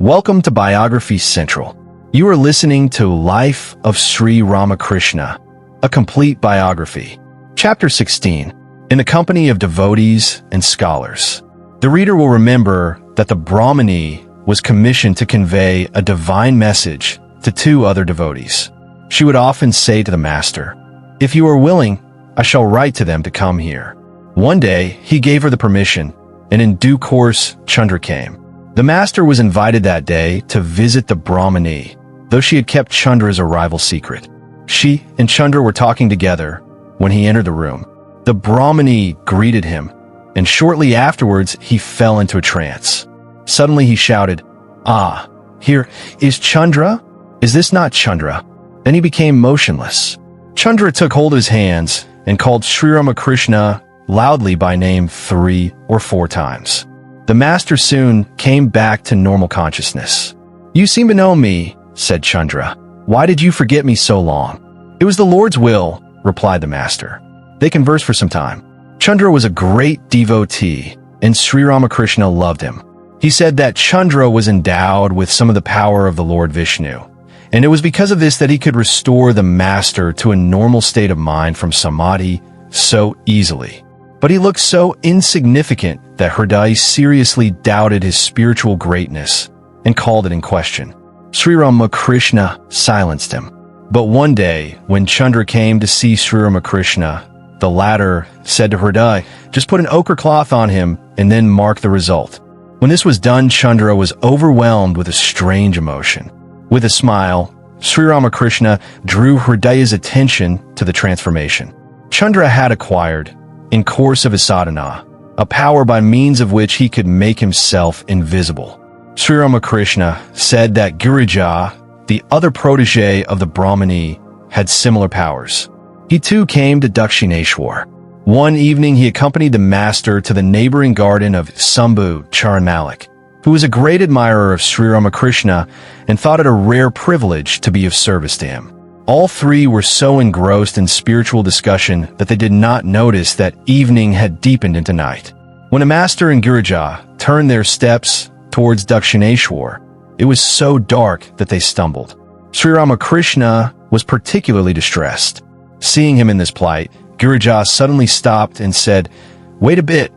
Welcome to Biography Central. You are listening to Life of Sri Ramakrishna, a complete biography. Chapter 16, in the company of devotees and scholars. The reader will remember that the Brahmini was commissioned to convey a divine message to two other devotees. She would often say to the master, "If you are willing, I shall write to them to come here." One day, he gave her the permission, and in due course, Chandra came. The master was invited that day to visit the Brahmini, though she had kept Chandra's arrival secret. She and Chandra were talking together when he entered the room. The Brahmini greeted him, and shortly afterwards, he fell into a trance. Suddenly he shouted, "Ah, here is Chandra? Is this not Chandra?" Then he became motionless. Chandra took hold of his hands and called Sri Ramakrishna loudly by name 3 or 4 times. The master soon came back to normal consciousness. "You seem to know me," said Chandra. "Why did you forget me so long?" "It was the Lord's will," replied the master. They conversed for some time. Chandra was a great devotee, and Sri Ramakrishna loved him. He said that Chandra was endowed with some of the power of the Lord Vishnu, and it was because of this that he could restore the master to a normal state of mind from samadhi so easily. But he looked so insignificant that Hriday seriously doubted his spiritual greatness and called it in question. Sri Ramakrishna silenced him. But one day, when Chandra came to see Sri Ramakrishna, the latter said to Hriday, "Just put an ochre cloth on him and then mark the result." When this was done, Chandra was overwhelmed with a strange emotion. With a smile, Sri Ramakrishna drew Hriday's attention to the transformation. Chandra had acquired, in course of his sadhana, a power by means of which he could make himself invisible. Sri Ramakrishna said that Girija, the other protege of the Brahmini, had similar powers. He too came to Dakshineshwar. One evening he accompanied the master to the neighboring garden of Sambhu Charan Malik, who was a great admirer of Sri Ramakrishna and thought it a rare privilege to be of service to him. All three were so engrossed in spiritual discussion that they did not notice that evening had deepened into night. When the master and Girija turned their steps towards Dakshineshwar, it was so dark that they stumbled. Sri Ramakrishna was particularly distressed. Seeing him in this plight, Girija suddenly stopped and said, "Wait a bit,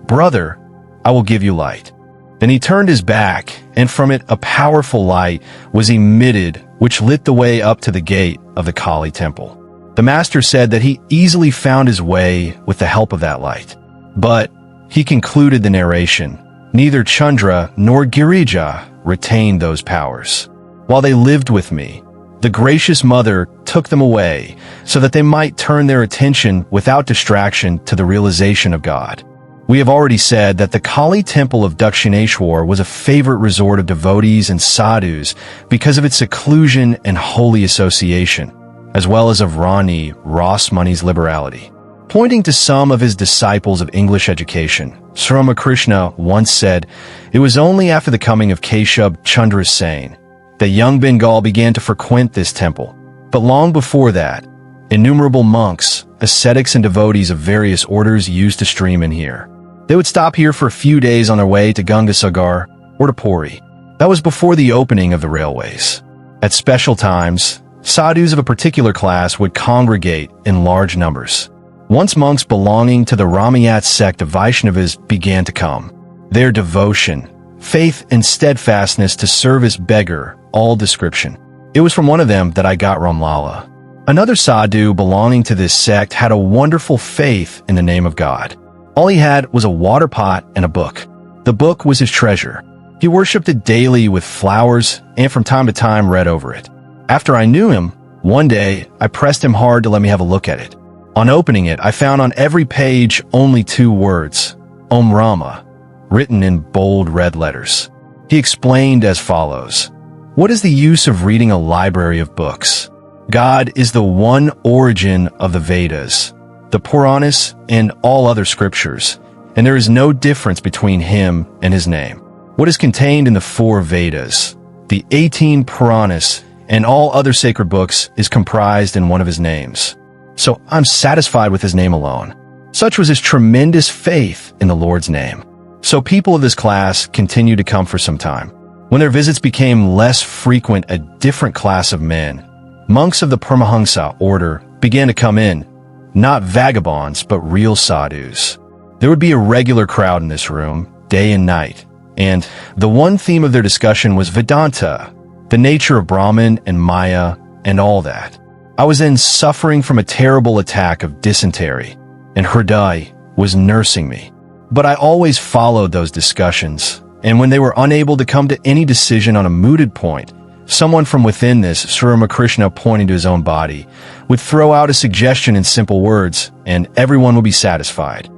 brother, I will give you light." Then he turned his back, and from it a powerful light was emitted, which lit the way up to the gate of the Kali temple. The master said that he easily found his way with the help of that light. But, he concluded the narration, neither Chandra nor Girija retained those powers. While they lived with me, the gracious mother took them away so that they might turn their attention without distraction to the realization of God. We have already said that the Kali temple of Dakshineshwar was a favorite resort of devotees and sadhus because of its seclusion and holy association, as well as of Rani Rasmani's liberality. Pointing to some of his disciples of English education, Sri Ramakrishna once said, "It was only after the coming of Keshab Chandra Sen that young Bengal began to frequent this temple. But long before that, innumerable monks, ascetics, and devotees of various orders used to stream in here. They would stop here for a few days on their way to Gangasagar or to Puri. That was before the opening of the railways. At special times, sadhus of a particular class would congregate in large numbers. Once monks belonging to the Ramayat sect of Vaishnavas began to come. Their devotion, faith, and steadfastness to service beggar all description. It was from one of them that I got Ramlala. Another sadhu belonging to this sect had a wonderful faith in the name of God. All he had was a water pot and a book. The book was his treasure. He worshipped it daily with flowers and from time to time read over it. After I knew him, one day I pressed him hard to let me have a look at it. On opening it, I found on every page only 2 words, Om Rama, written in bold red letters. He explained as follows, "What is the use of reading a library of books? God is the one origin of the Vedas, the Puranas, and all other scriptures, and there is no difference between him and his name. What is contained in the 4 Vedas, the 18 Puranas, and all other sacred books is comprised in one of his names. So I'm satisfied with his name alone." Such was his tremendous faith in the Lord's name. So people of this class continued to come for some time. When their visits became less frequent, a different class of men, monks of the Paramahansa order, began to come in, not vagabonds, but real sadhus. There would be a regular crowd in this room, day and night, and the one theme of their discussion was Vedanta, the nature of Brahman and Maya, and all that. I was then suffering from a terrible attack of dysentery, and Hriday was nursing me. But I always followed those discussions, and when they were unable to come to any decision on a mooted point, someone from within this, Sri Ramakrishna pointing to his own body, would throw out a suggestion in simple words, and everyone would be satisfied.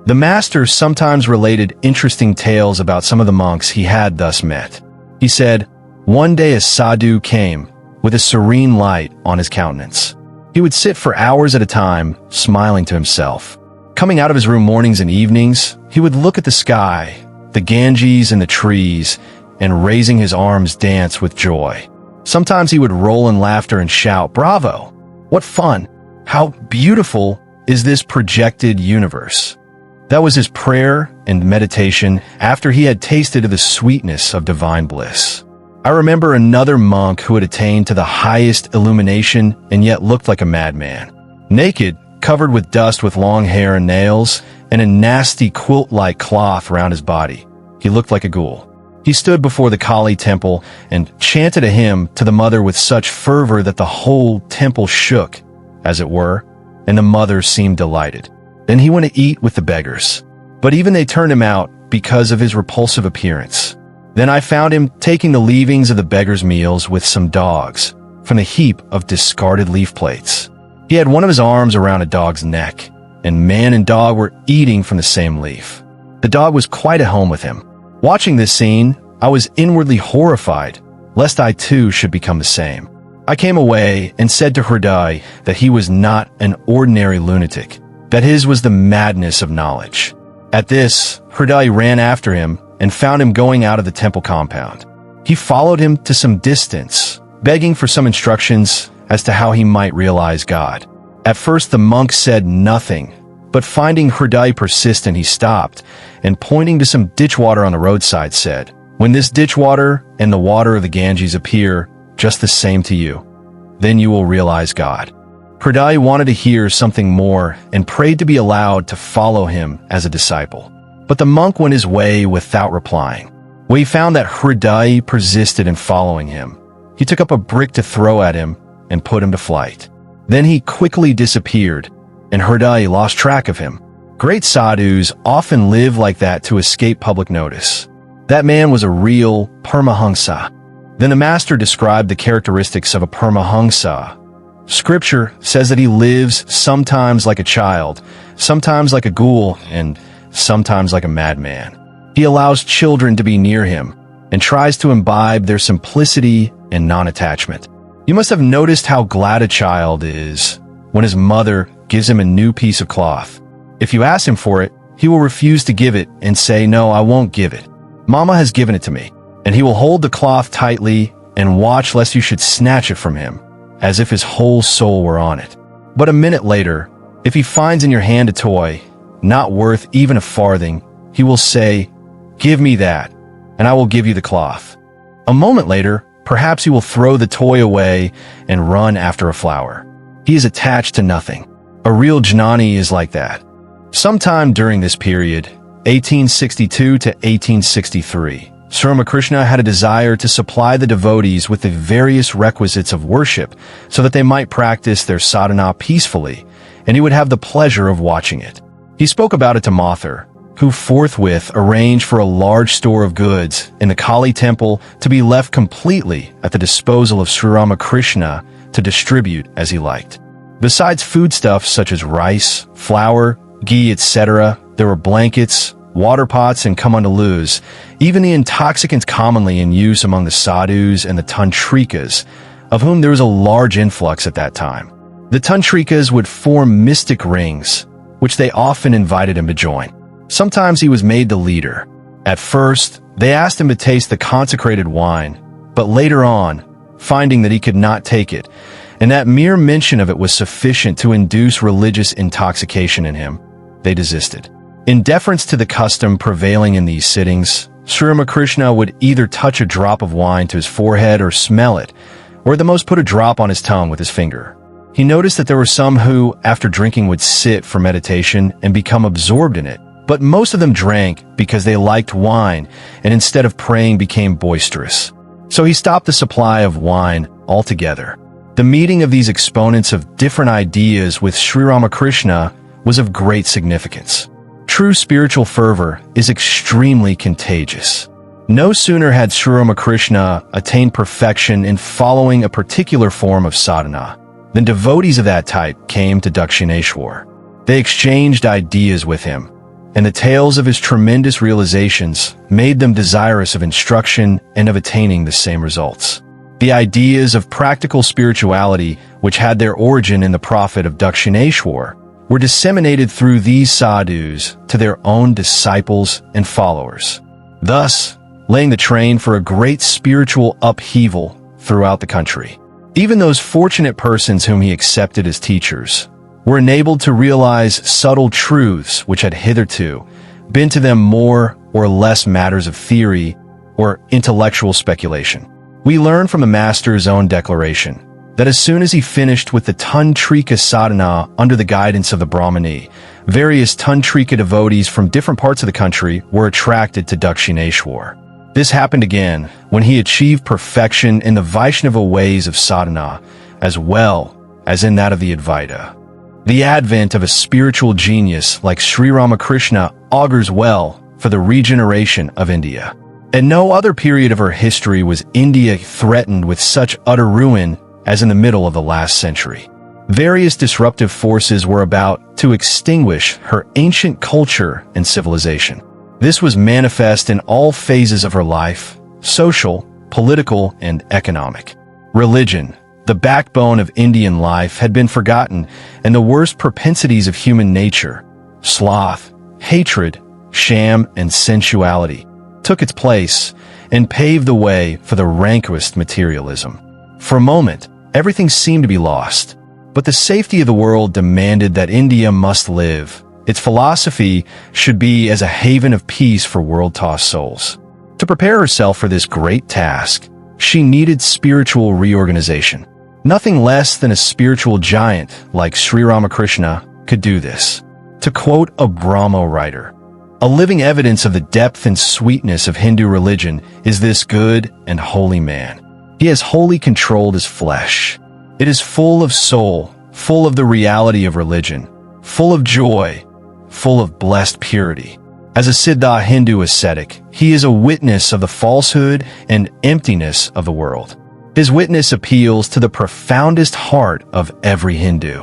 The master sometimes related interesting tales about some of the monks he had thus met. He said, one day a sadhu came with a serene light on his countenance. He would sit for hours at a time, smiling to himself. Coming out of his room mornings and evenings, he would look at the sky, the Ganges and the trees, and raising his arms dance with joy. Sometimes he would roll in laughter and shout, "Bravo! What fun! How beautiful is this projected universe!" That was his prayer and meditation after he had tasted of the sweetness of divine bliss. I remember another monk who had attained to the highest illumination and yet looked like a madman. Naked, covered with dust with long hair and nails, and a nasty quilt-like cloth around his body. He looked like a ghoul. He stood before the Kali temple and chanted a hymn to the mother with such fervor that the whole temple shook, as it were, and the mother seemed delighted. Then he went to eat with the beggars, but even they turned him out because of his repulsive appearance. Then I found him taking the leavings of the beggars' meals with some dogs from the heap of discarded leaf plates. He had one of his arms around a dog's neck, and man and dog were eating from the same leaf. The dog was quite at home with him. Watching this scene, I was inwardly horrified, lest I too should become the same. I came away and said to Hriday that he was not an ordinary lunatic, that his was the madness of knowledge. At this, Hriday ran after him and found him going out of the temple compound. He followed him to some distance, begging for some instructions as to how he might realize God. At first the monk said nothing, but finding Hriday persistent, he stopped, and pointing to some ditch water on the roadside said, "When this ditch water and the water of the Ganges appear just the same to you, then you will realize God." Hriday wanted to hear something more and prayed to be allowed to follow him as a disciple. But the monk went his way without replying. When he found that Hriday persisted in following him, he took up a brick to throw at him and put him to flight. Then he quickly disappeared, and Hriday lost track of him. Great sadhus often live like that to escape public notice. That man was a real Paramahansa. Then the master described the characteristics of a Paramahansa. Scripture says that he lives sometimes like a child, sometimes like a ghoul, and sometimes like a madman. He allows children to be near him and tries to imbibe their simplicity and non-attachment. You must have noticed how glad a child is when his mother gives him a new piece of cloth. If you ask him for it, he will refuse to give it and say, "No, I won't give it. Mama has given it to me." And he will hold the cloth tightly and watch lest you should snatch it from him, as if his whole soul were on it. But a minute later, if he finds in your hand a toy, not worth even a farthing, he will say, "Give me that, and I will give you the cloth." A moment later, perhaps he will throw the toy away and run after a flower. He is attached to nothing. A real jnani is like that. Sometime during this period, 1862 to 1863, Sri Ramakrishna had a desire to supply the devotees with the various requisites of worship so that they might practice their sadhana peacefully, and he would have the pleasure of watching it. He spoke about it to Mathur, who forthwith arranged for a large store of goods in the Kali temple to be left completely at the disposal of Sri Ramakrishna to distribute as he liked. Besides foodstuffs such as rice, flour, ghee, etc., there were blankets, water pots, and kamandalus, even the intoxicants commonly in use among the sadhus and the tantrikas, of whom there was a large influx at that time. The tantrikas would form mystic rings, which they often invited him to join. Sometimes he was made the leader. At first, they asked him to taste the consecrated wine, but later on, finding that he could not take it, and that mere mention of it was sufficient to induce religious intoxication in him, they desisted. In deference to the custom prevailing in these sittings, Sri Ramakrishna would either touch a drop of wine to his forehead or smell it, or at the most put a drop on his tongue with his finger. He noticed that there were some who, after drinking, would sit for meditation and become absorbed in it, but most of them drank because they liked wine and instead of praying became boisterous. So he stopped the supply of wine altogether. The meeting of these exponents of different ideas with Sri Ramakrishna was of great significance. True spiritual fervor is extremely contagious. No sooner had Sri Ramakrishna attained perfection in following a particular form of sadhana than devotees of that type came to Dakshineshwar. They exchanged ideas with him, and the tales of his tremendous realizations made them desirous of instruction and of attaining the same results. The ideas of practical spirituality, which had their origin in the prophet of Dakshineshwar, were disseminated through these sadhus to their own disciples and followers, thus laying the train for a great spiritual upheaval throughout the country. Even those fortunate persons whom he accepted as teachers were enabled to realize subtle truths which had hitherto been to them more or less matters of theory or intellectual speculation. We learn from the Master's own declaration that as soon as he finished with the Tantrika sadhana under the guidance of the Brahmani, various Tantrika devotees from different parts of the country were attracted to Dakshineshwar. This happened again when he achieved perfection in the Vaishnava ways of sadhana, as well as in that of the Advaita. The advent of a spiritual genius like Sri Ramakrishna augurs well for the regeneration of India. At no other period of her history was India threatened with such utter ruin as in the middle of the last century. Various disruptive forces were about to extinguish her ancient culture and civilization. This was manifest in all phases of her life: social, political, and economic. Religion, the backbone of Indian life, had been forgotten, and the worst propensities of human nature, sloth, hatred, sham, and sensuality, took its place and paved the way for the rancorous materialism. For a moment, everything seemed to be lost, but the safety of the world demanded that India must live. Its philosophy should be as a haven of peace for world-tossed souls. To prepare herself for this great task, she needed spiritual reorganization. Nothing less than a spiritual giant like Sri Ramakrishna could do this. To quote a Brahmo writer, "A living evidence of the depth and sweetness of Hindu religion is this good and holy man. He has wholly controlled his flesh. It is full of soul, full of the reality of religion, full of joy, full of blessed purity. As a Siddha Hindu ascetic, he is a witness of the falsehood and emptiness of the world. His witness appeals to the profoundest heart of every Hindu.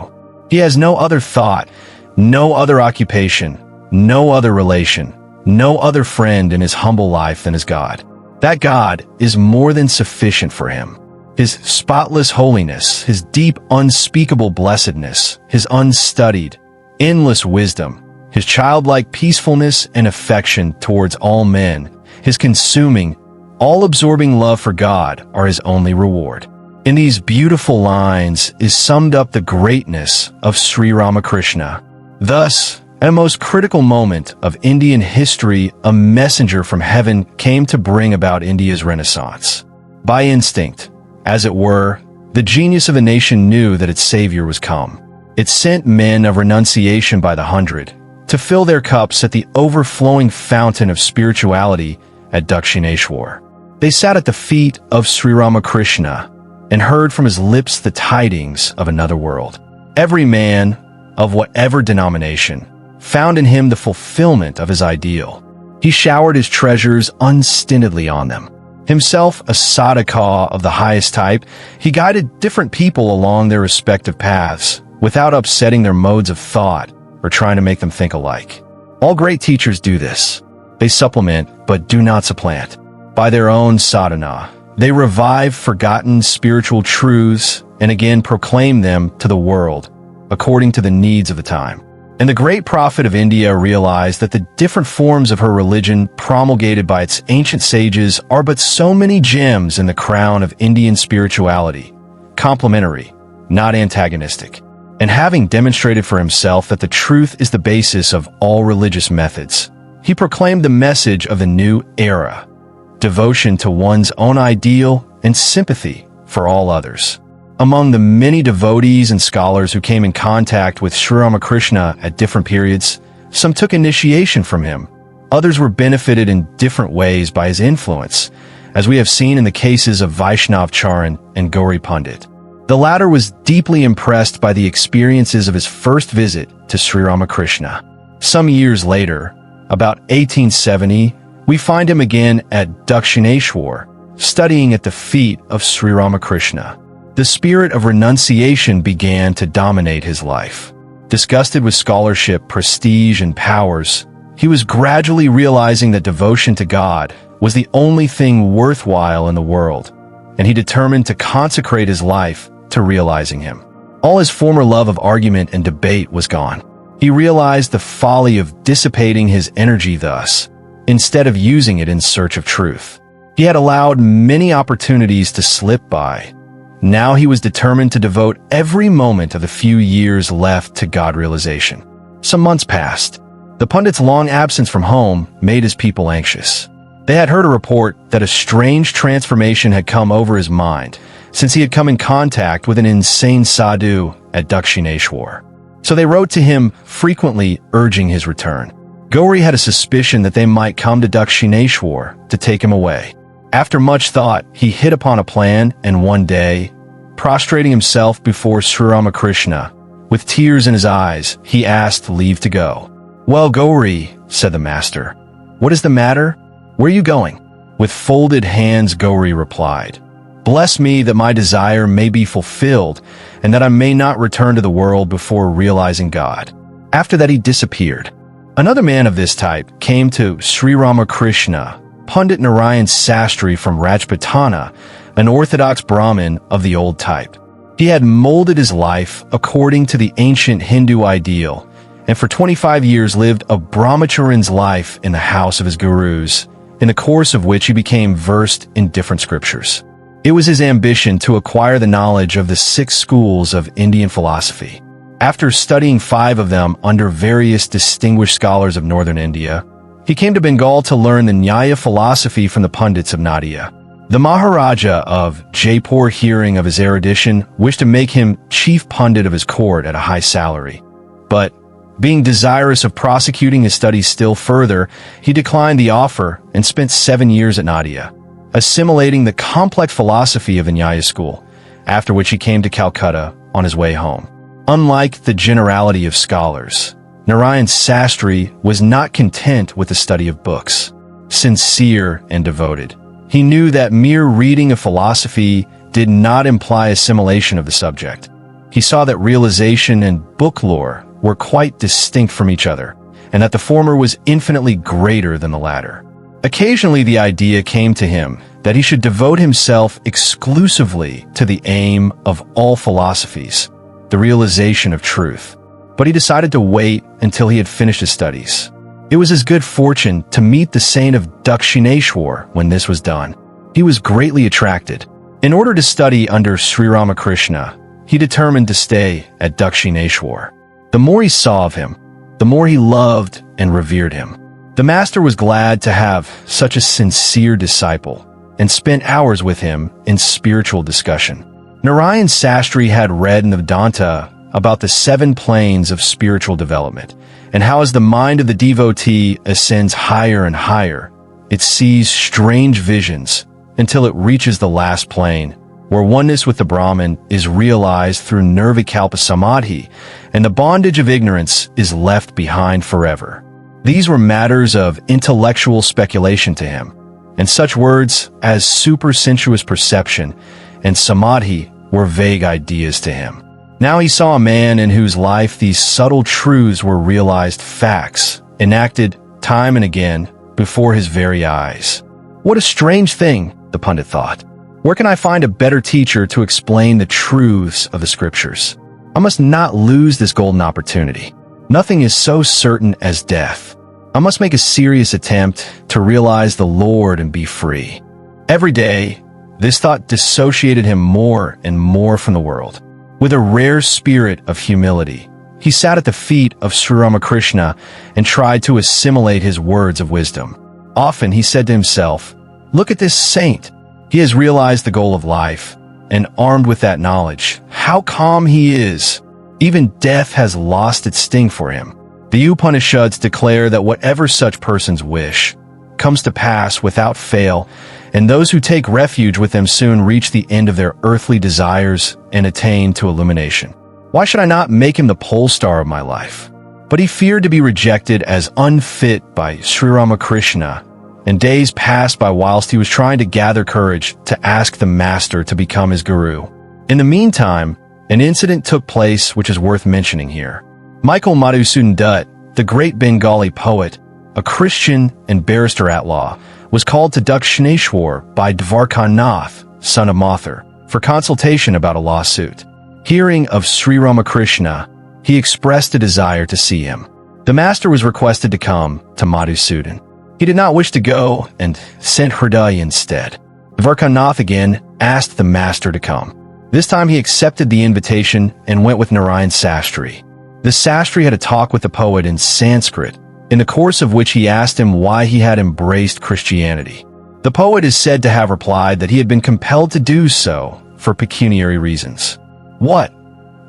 He has no other thought, no other occupation, no other relation, no other friend in his humble life than his God. That God is more than sufficient for him. His spotless holiness, his deep, unspeakable blessedness, his unstudied, endless wisdom, his childlike peacefulness and affection towards all men, his consuming, all-absorbing love for God are his only reward." In these beautiful lines is summed up the greatness of Sri Ramakrishna. Thus, at a most critical moment of Indian history, a messenger from heaven came to bring about India's renaissance. By instinct, as it were, the genius of the nation knew that its savior was come. It sent men of renunciation by the hundred to fill their cups at the overflowing fountain of spirituality at Dakshineshwar. They sat at the feet of Sri Ramakrishna and heard from his lips the tidings of another world. Every man, of whatever denomination, found in him the fulfillment of his ideal. He showered his treasures unstintedly on them. Himself a sadhaka of the highest type, he guided different people along their respective paths without upsetting their modes of thought or trying to make them think alike. All great teachers do this. They supplement, but do not supplant. By their own sadhana, they revive forgotten spiritual truths and again proclaim them to the world according to the needs of the time. And the great prophet of India realized that the different forms of her religion promulgated by its ancient sages are but so many gems in the crown of Indian spirituality, complementary, not antagonistic. And having demonstrated for himself that the truth is the basis of all religious methods, He proclaimed the message of the new era: devotion to one's own ideal and sympathy for all others. Among the many devotees and scholars who came in contact with Sri Ramakrishna at different periods, some took initiation from him. Others were benefited in different ways by his influence, as we have seen in the cases of Vaishnav Charan and Gauri Pandit. The latter was deeply impressed by the experiences of his first visit to Sri Ramakrishna. Some years later, about 1870, we find him again at Dakshineshwar, studying at the feet of Sri Ramakrishna. The spirit of renunciation began to dominate his life. Disgusted with scholarship, prestige, and powers, he was gradually realizing that devotion to God was the only thing worthwhile in the world, and he determined to consecrate his life to realizing him. All his former love of argument and debate was gone. He realized the folly of dissipating his energy thus, instead of using it in search of truth. He had allowed many opportunities to slip by. Now he was determined to devote every moment of the few years left to God realization. Some months passed. The pundit's long absence from home made his people anxious. They had heard a report that a strange transformation had come over his mind since he had come in contact with an insane sadhu at Dakshineshwar. So they wrote to him, frequently urging his return. Gauri had a suspicion that they might come to Dakshineshwar to take him away. After much thought, he hit upon a plan, and one day, prostrating himself before Sri Ramakrishna, with tears in his eyes, he asked leave to go. "Well, Gauri," said the master, "what is the matter? Where are you going?" With folded hands, Gauri replied, "Bless me that my desire may be fulfilled, and that I may not return to the world before realizing God." After that, he disappeared. Another man of this type came to Sri Ramakrishna, Pandit Narayan Sastri from Rajputana, an orthodox Brahmin of the old type. He had molded his life according to the ancient Hindu ideal, and for 25 years lived a brahmacharin's life in the house of his gurus, in the course of which he became versed in different scriptures. It was his ambition to acquire the knowledge of the 6 schools of Indian philosophy. After studying 5 of them under various distinguished scholars of northern India, he came to Bengal to learn the Nyaya philosophy from the Pandits of Nadia. The Maharaja of Jaipur, hearing of his erudition, wished to make him chief Pandit of his court at a high salary. But, being desirous of prosecuting his studies still further, he declined the offer and spent 7 years at Nadia, assimilating the complex philosophy of the Nyaya school, after which he came to Calcutta on his way home. Unlike the generality of scholars, Narayan Sastri was not content with the study of books. Sincere and devoted, he knew that mere reading of philosophy did not imply assimilation of the subject. He saw that realization and book lore were quite distinct from each other, and that the former was infinitely greater than the latter. Occasionally the idea came to him that he should devote himself exclusively to the aim of all philosophies, the realization of truth. But he decided to wait until he had finished his studies. It was his good fortune to meet the saint of Dakshineshwar when this was done. He was greatly attracted. In order to study under Sri Ramakrishna, he determined to stay at Dakshineshwar. The more he saw of him, the more he loved and revered him. The master was glad to have such a sincere disciple and spent hours with him in spiritual discussion. Narayan Sastri had read in the Vedanta about the 7 planes of spiritual development, and how as the mind of the devotee ascends higher and higher, it sees strange visions until it reaches the last plane, where oneness with the Brahman is realized through nirvikalpa samadhi, and the bondage of ignorance is left behind forever. These were matters of intellectual speculation to him, and such words as supersensuous perception and samadhi were vague ideas to him. Now he saw a man in whose life these subtle truths were realized facts, enacted time and again before his very eyes. What a strange thing, the pundit thought. Where can I find a better teacher to explain the truths of the scriptures? I must not lose this golden opportunity. Nothing is so certain as death. I must make a serious attempt to realize the Lord and be free. Every day, this thought dissociated him more and more from the world. With a rare spirit of humility, he sat at the feet of Sri Ramakrishna and tried to assimilate his words of wisdom. Often he said to himself, "Look at this saint. He has realized the goal of life, and armed with that knowledge, how calm he is. Even death has lost its sting for him." The Upanishads declare that whatever such persons wish comes to pass without fail, and those who take refuge with them soon reach the end of their earthly desires and attain to illumination. Why should I not make him the pole star of my life? But he feared to be rejected as unfit by Sri Ramakrishna, and days passed by whilst he was trying to gather courage to ask the master to become his guru. In the meantime, an incident took place which is worth mentioning here. Michael Madhusudan Dutt, the great Bengali poet, a Christian and barrister at law, was called to Dakshineshwar by Dvarkanath, son of Mathur, for consultation about a lawsuit. Hearing of Sri Ramakrishna, he expressed a desire to see him. The master was requested to come to Madhusudan. He did not wish to go and sent Hriday instead. Dvarkanath again asked the master to come. This time he accepted the invitation and went with Narayan Sastri. The Sastri had a talk with the poet in Sanskrit, in the course of which he asked him why he had embraced Christianity. The poet is said to have replied that he had been compelled to do so for pecuniary reasons. "What?"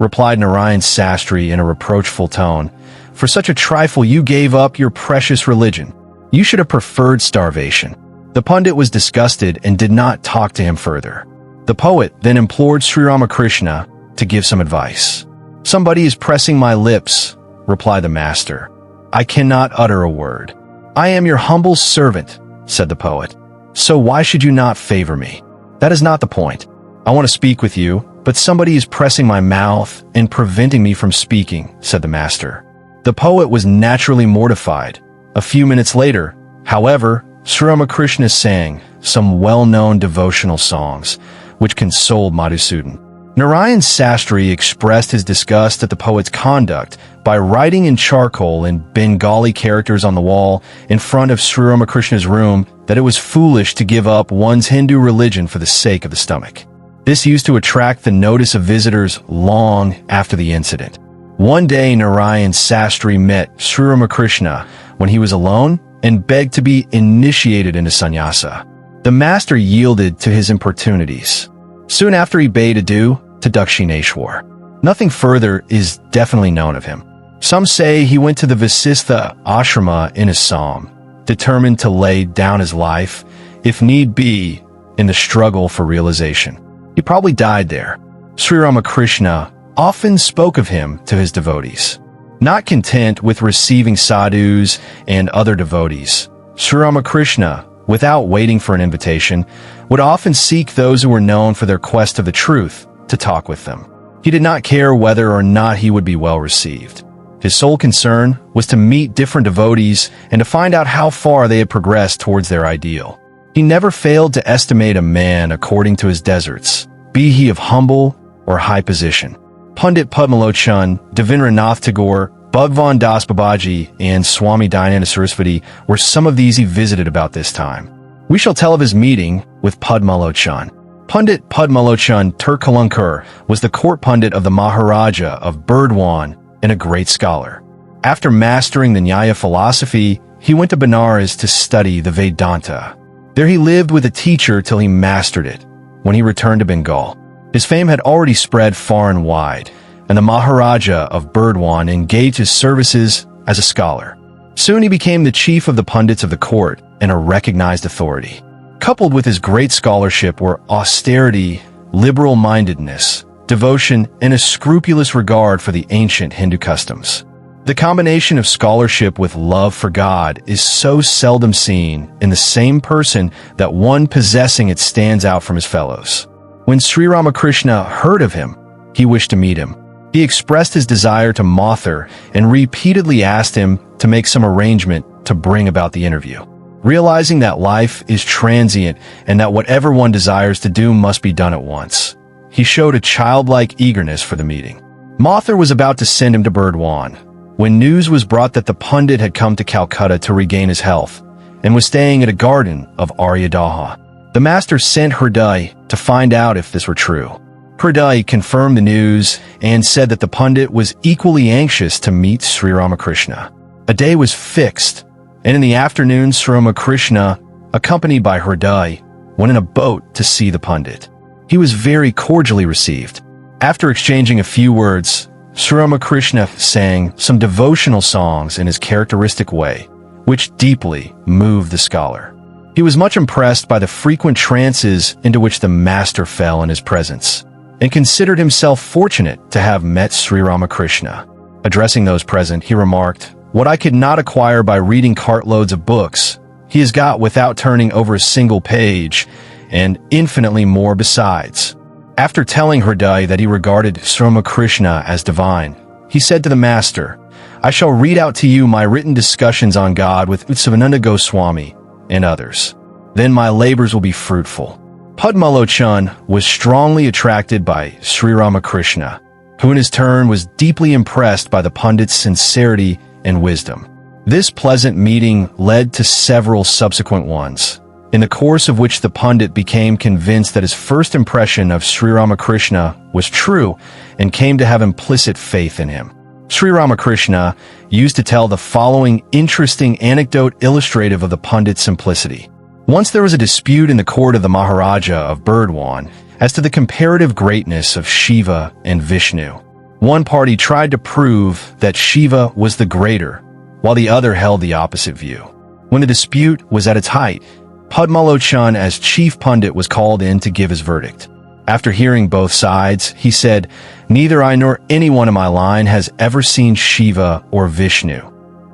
replied Narayan Sastri in a reproachful tone. "For such a trifle you gave up your precious religion. You should have preferred starvation." The pundit was disgusted and did not talk to him further. The poet then implored Sri Ramakrishna to give some advice. "Somebody is pressing my lips," replied the master. "I cannot utter a word." "I am your humble servant," said the poet. "So why should you not favor me?" "That is not the point. I want to speak with you, but somebody is pressing my mouth and preventing me from speaking," said the master. The poet was naturally mortified. A few minutes later, however, Sri Ramakrishna sang some well-known devotional songs, which consoled Madhusudan. Narayan Sastri expressed his disgust at the poet's conduct by writing in charcoal in Bengali characters on the wall in front of Sri Ramakrishna's room that it was foolish to give up one's Hindu religion for the sake of the stomach. This used to attract the notice of visitors long after the incident. One day Narayan Sastri met Sri Ramakrishna when he was alone and begged to be initiated into sannyasa. The master yielded to his importunities. Soon after he bade adieu to Dakshineshwar. Nothing further is definitely known of him. Some say he went to the Vasistha ashrama in Assam, determined to lay down his life, if need be, in the struggle for realization. He probably died there. Sri Ramakrishna often spoke of him to his devotees. Not content with receiving sadhus and other devotees, Sri Ramakrishna, without waiting for an invitation, would often seek those who were known for their quest of the truth to talk with them. He did not care whether or not he would be well received. His sole concern was to meet different devotees and to find out how far they had progressed towards their ideal. He never failed to estimate a man according to his deserts, be he of humble or high position. Pandit Padmalochan, Devendranath Tagore, Bhagwan Das Babaji, and Swami Dayananda Saraswati were some of these he visited about this time. We shall tell of his meeting with Padmalochan. Pandit Padmalochan Turkalankar was the court pundit of the Maharaja of Burdwan and a great scholar. After mastering the Nyaya philosophy, he went to Benares to study the Vedanta. There he lived with a teacher till he mastered it. When he returned to Bengal, his fame had already spread far and wide, and the Maharaja of Burdwan engaged his services as a scholar. Soon he became the chief of the pundits of the court and a recognized authority. Coupled with his great scholarship were austerity, liberal-mindedness, devotion, and a scrupulous regard for the ancient Hindu customs. The combination of scholarship with love for God is so seldom seen in the same person that one possessing it stands out from his fellows. When Sri Ramakrishna heard of him, he wished to meet him. He expressed his desire to Mathur and repeatedly asked him to make some arrangement to bring about the interview. Realizing that life is transient and that whatever one desires to do must be done at once, he showed a childlike eagerness for the meeting. Mathur was about to send him to Burdwan when news was brought that the pundit had come to Calcutta to regain his health and was staying at a garden of Aryadaha. The master sent Hriday to find out if this were true. Hriday confirmed the news and said that the Pandit was equally anxious to meet Sri Ramakrishna. A day was fixed, and in the afternoon Sri Ramakrishna, accompanied by Hriday, went in a boat to see the Pandit. He was very cordially received. After exchanging a few words, Sri Ramakrishna sang some devotional songs in his characteristic way, which deeply moved the scholar. He was much impressed by the frequent trances into which the master fell in his presence, and considered himself fortunate to have met Sri Ramakrishna. Addressing those present, he remarked, "What I could not acquire by reading cartloads of books, he has got without turning over a single page, and infinitely more besides." After telling Hriday that he regarded Sri Ramakrishna as divine, he said to the master, "I shall read out to you my written discussions on God with Utsavananda Goswami and others. Then my labors will be fruitful." Padmalochan was strongly attracted by Sri Ramakrishna, who in his turn was deeply impressed by the Pandit's sincerity and wisdom. This pleasant meeting led to several subsequent ones, in the course of which the Pandit became convinced that his first impression of Sri Ramakrishna was true and came to have implicit faith in him. Sri Ramakrishna used to tell the following interesting anecdote illustrative of the Pandit's simplicity. Once there was a dispute in the court of the Maharaja of Burdwan as to the comparative greatness of Shiva and Vishnu. One party tried to prove that Shiva was the greater, while the other held the opposite view. When the dispute was at its height, Padmalochan as chief Pandit was called in to give his verdict. After hearing both sides, he said, "Neither I nor anyone in my line has ever seen Shiva or Vishnu.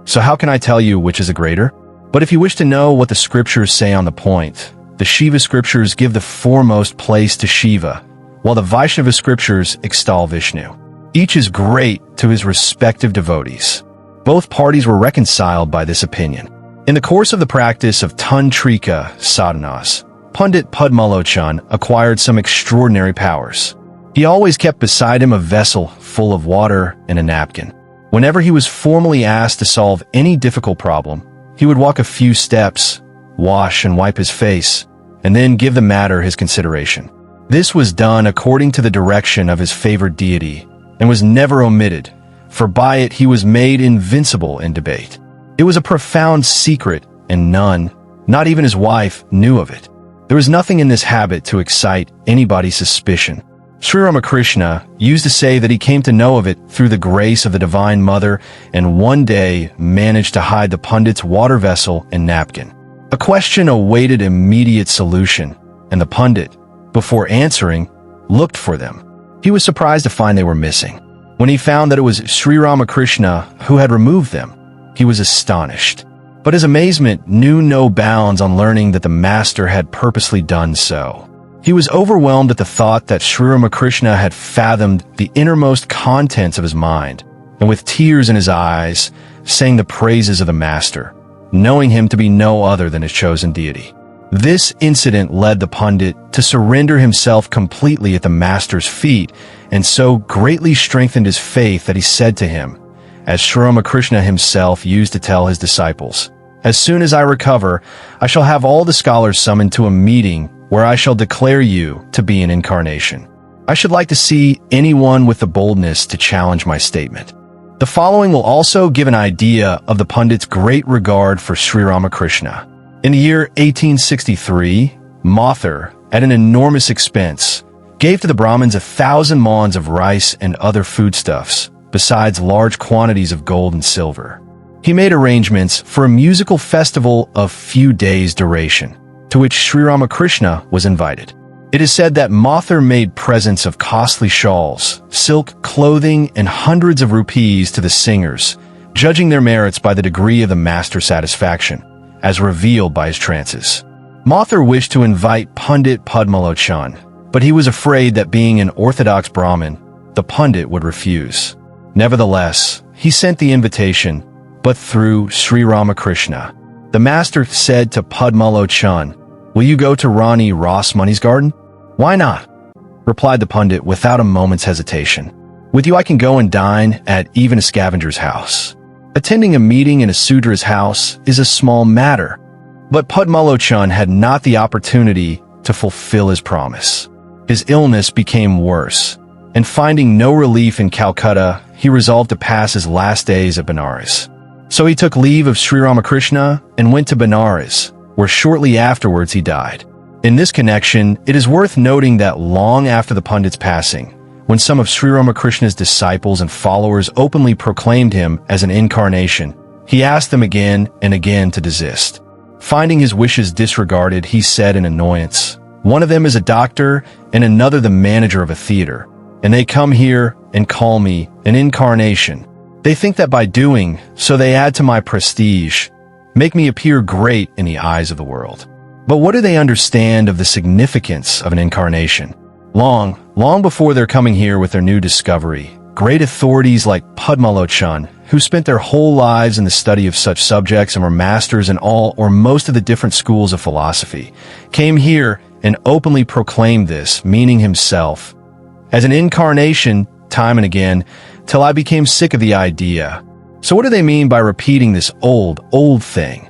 So how can I tell you which is the greater? But if you wish to know what the scriptures say on the point, the Shiva scriptures give the foremost place to Shiva, while the Vaishnava scriptures extol Vishnu. Each is great to his respective devotees." Both parties were reconciled by this opinion. In the course of the practice of Tantrika sadhanas, Pandit Padmalochan acquired some extraordinary powers. He always kept beside him a vessel full of water and a napkin. Whenever he was formally asked to solve any difficult problem, he would walk a few steps, wash and wipe his face, and then give the matter his consideration. This was done according to the direction of his favored deity, and was never omitted, for by it he was made invincible in debate. It was a profound secret, and none, not even his wife, knew of it. There was nothing in this habit to excite anybody's suspicion. Sri Ramakrishna used to say that he came to know of it through the grace of the Divine Mother, and one day managed to hide the Pandit's water vessel and napkin. A question awaited immediate solution, and the Pandit, before answering, looked for them. He was surprised to find they were missing. When he found that it was Sri Ramakrishna who had removed them, he was astonished. But his amazement knew no bounds on learning that the master had purposely done so. He was overwhelmed at the thought that Sri Ramakrishna had fathomed the innermost contents of his mind, and with tears in his eyes, sang the praises of the master, knowing him to be no other than his chosen deity. This incident led the Pandit to surrender himself completely at the master's feet, and so greatly strengthened his faith that he said to him, as Sri Ramakrishna himself used to tell his disciples, "As soon as I recover, I shall have all the scholars summoned to a meeting where I shall declare you to be an incarnation. I should like to see anyone with the boldness to challenge my statement." The following will also give an idea of the Pandit's great regard for Sri Ramakrishna. In the year 1863, Mathur, at an enormous expense, gave to the Brahmins 1,000 maunds of rice and other foodstuffs, besides large quantities of gold and silver. He made arrangements for a musical festival of few days' duration, to which Sri Ramakrishna was invited. It is said that Mathur made presents of costly shawls, silk clothing, and hundreds of rupees to the singers, judging their merits by the degree of the master's satisfaction, as revealed by his trances. Mathur wished to invite Pandit Padmalochan, but he was afraid that being an orthodox Brahmin, the Pandit would refuse. Nevertheless, he sent the invitation, but through Sri Ramakrishna. The master said to Padmalochan, "Will you go to Rani Rasmani's garden?" "Why not?" replied the Pandit without a moment's hesitation. "With you I can go and dine at even a scavenger's house. Attending a meeting in a Sudra's house is a small matter." But Padmalochan had not the opportunity to fulfill his promise. his illness became worse, and finding no relief in Calcutta, he resolved to pass his last days at Benares. So he took leave of Sri Ramakrishna and went to Benares, where shortly afterwards he died. In this connection, it is worth noting that long after the Pandit's passing, when some of Sri Ramakrishna's disciples and followers openly proclaimed him as an incarnation, he asked them again and again to desist. Finding his wishes disregarded, he said in annoyance, "One of them is a doctor and another the manager of a theater, and they come here and call me an incarnation. They think that by doing so they add to my prestige, make me appear great in the eyes of the world. But what do they understand of the significance of an incarnation? Long before they're coming here with their new discovery, great authorities like Padmalochan, who spent their whole lives in the study of such subjects and were masters in all or most of the different schools of philosophy, came here and openly proclaimed this, meaning himself, as an incarnation time and again, till I became sick of the idea. So what do they mean by repeating this old thing?"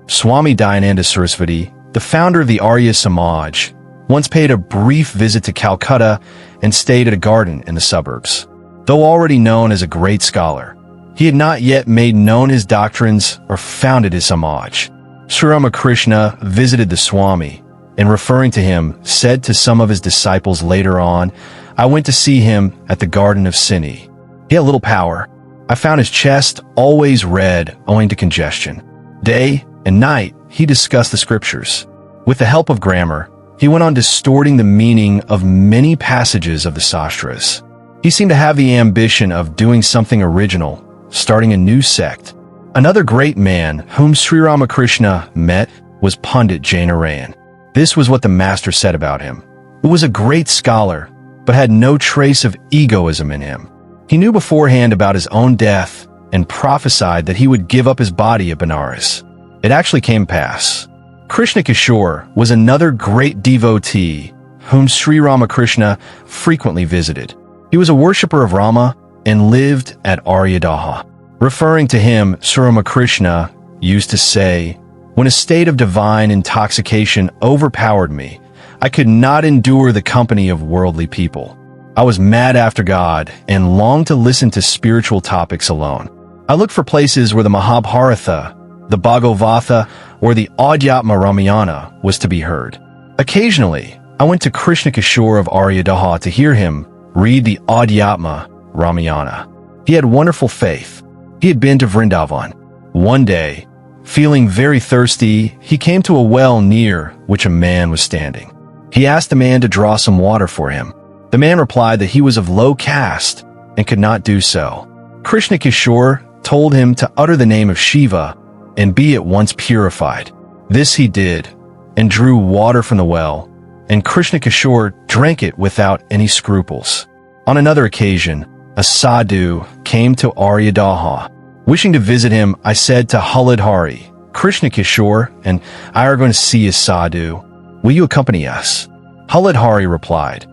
Swami Dayananda Saraswati, the founder of the Arya Samaj, once paid a brief visit to Calcutta and stayed at a garden in the suburbs. Though already known as a great scholar, he had not yet made known his doctrines or founded his Samaj. Sri Ramakrishna visited the Swami, and referring to him, said to some of his disciples later on, "I went to see him at the Garden of Sini. He had little power. I found his chest always red owing to congestion. Day and night, he discussed the scriptures. With the help of grammar, he went on distorting the meaning of many passages of the Sastras. He seemed to have the ambition of doing something original, starting a new sect. Another great man whom Sri Ramakrishna met was Pandit Jainarayan. This was what the master said about him. He was a great scholar, but had no trace of egoism in him. He knew beforehand about his own death and prophesied that he would give up his body at Benares. It actually came pass. Krishna Kishore was another great devotee whom Sri Ramakrishna frequently visited. He was a worshipper of Rama and lived at Aryadaha. Referring to him, Sri Ramakrishna used to say, "When a state of divine intoxication overpowered me, I could not endure the company of worldly people. I was mad after God and longed to listen to spiritual topics alone. I looked for places where the Mahabharata, the Bhagavata, or the Adhyatma Ramayana was to be heard. Occasionally, I went to Krishna Kishore of Aryadaha to hear him read the Adhyatma Ramayana. He had wonderful faith. He had been to Vrindavan. One day, feeling very thirsty, he came to a well near which a man was standing. He asked the man to draw some water for him. The man replied that he was of low caste and could not do so. Krishna Kishore told him to utter the name of Shiva and be at once purified. This he did and drew water from the well, and Krishna Kishore drank it without any scruples. On another occasion, a sadhu came to Aryadaha. Wishing to visit him, I said to Haladhari, "Krishna Kishore and I are going to see a sadhu. Will you accompany us?" Haladhari replied,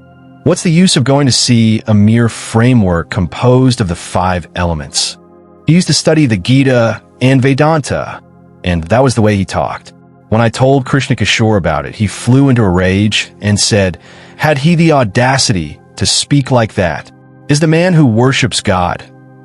"What's the use of going to see a mere framework composed of the 5 elements?" He used to study the Gita and Vedanta, and that was the way he talked. When I told Krishna Kishore about it, he flew into a rage and said, "Had he the audacity to speak like that? Is the man who worships God,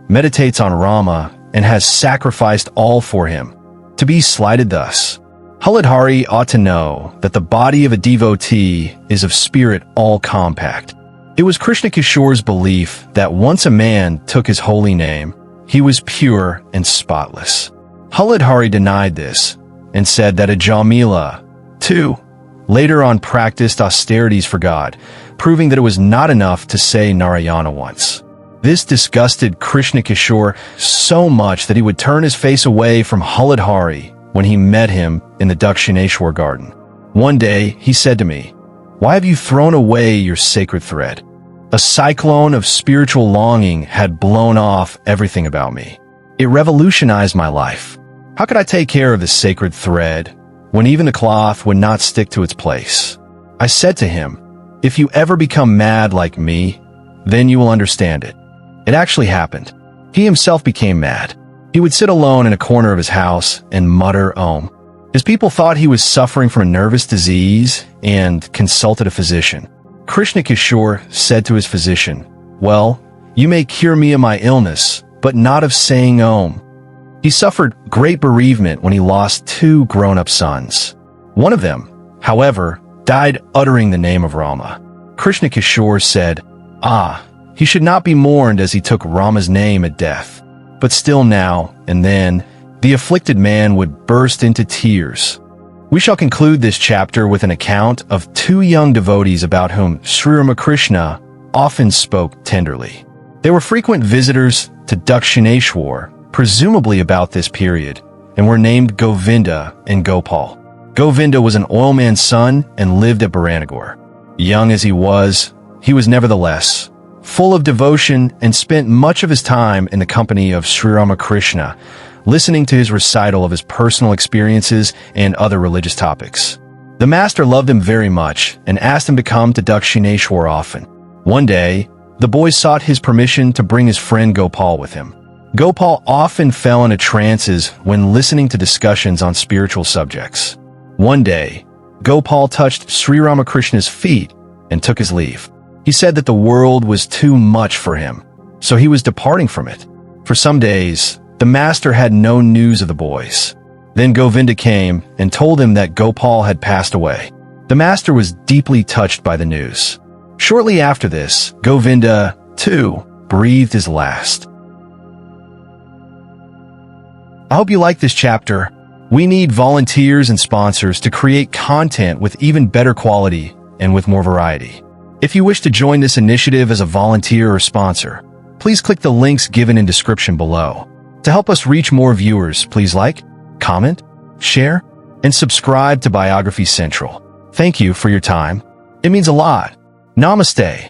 meditates on Rama, and has sacrificed all for him, to be slighted thus? Haladhari ought to know that the body of a devotee is of spirit all compact." It was Krishna Kishore's belief that once a man took his holy name, he was pure and spotless. Haladhari denied this and said that a Jamila, too, later on practiced austerities for God, proving that it was not enough to say Narayana once. This disgusted Krishna Kishore so much that he would turn his face away from Haladhari when he met him in the Dakshineshwar garden. One day, he said to me, "Why have you thrown away your sacred thread?" A cyclone of spiritual longing had blown off everything about me. It revolutionized my life. How could I take care of the sacred thread when even the cloth would not stick to its place? I said to him, "If you ever become mad like me, then you will understand it." It actually happened. He himself became mad. He would sit alone in a corner of his house and mutter Om. His people thought he was suffering from a nervous disease and consulted a physician. Krishna Kishore said to his physician, "Well, you may cure me of my illness, but not of saying Om." He suffered great bereavement when he lost two grown-up sons. One of them, however, died uttering the name of Rama. Krishna Kishore said, he should not be mourned as he took Rama's name at death. But still now and then, the afflicted man would burst into tears. We shall conclude this chapter with an account of two young devotees about whom Sri Ramakrishna often spoke tenderly. They were frequent visitors to Dakshineshwar, presumably about this period, and were named Govinda and Gopal. Govinda was an oilman's son and lived at Baranagar. Young as he was nevertheless full of devotion and spent much of his time in the company of Sri Ramakrishna, listening to his recital of his personal experiences and other religious topics. The master loved him very much and asked him to come to Dakshineshwar often. One day, the boy sought his permission to bring his friend Gopal with him. Gopal often fell into trances when listening to discussions on spiritual subjects. One day, Gopal touched Sri Ramakrishna's feet and took his leave. He said that the world was too much for him, so he was departing from it. For some days, the master had no news of the boys. Then Govinda came and told him that Gopal had passed away. The master was deeply touched by the news. Shortly after this, Govinda, too, breathed his last. I hope you like this chapter. We need volunteers and sponsors to create content with even better quality and with more variety. If you wish to join this initiative as a volunteer or sponsor, please click the links given in description below. To help us reach more viewers, please like, comment, share, and subscribe to Biography Central. Thank you for your time. It means a lot. Namaste.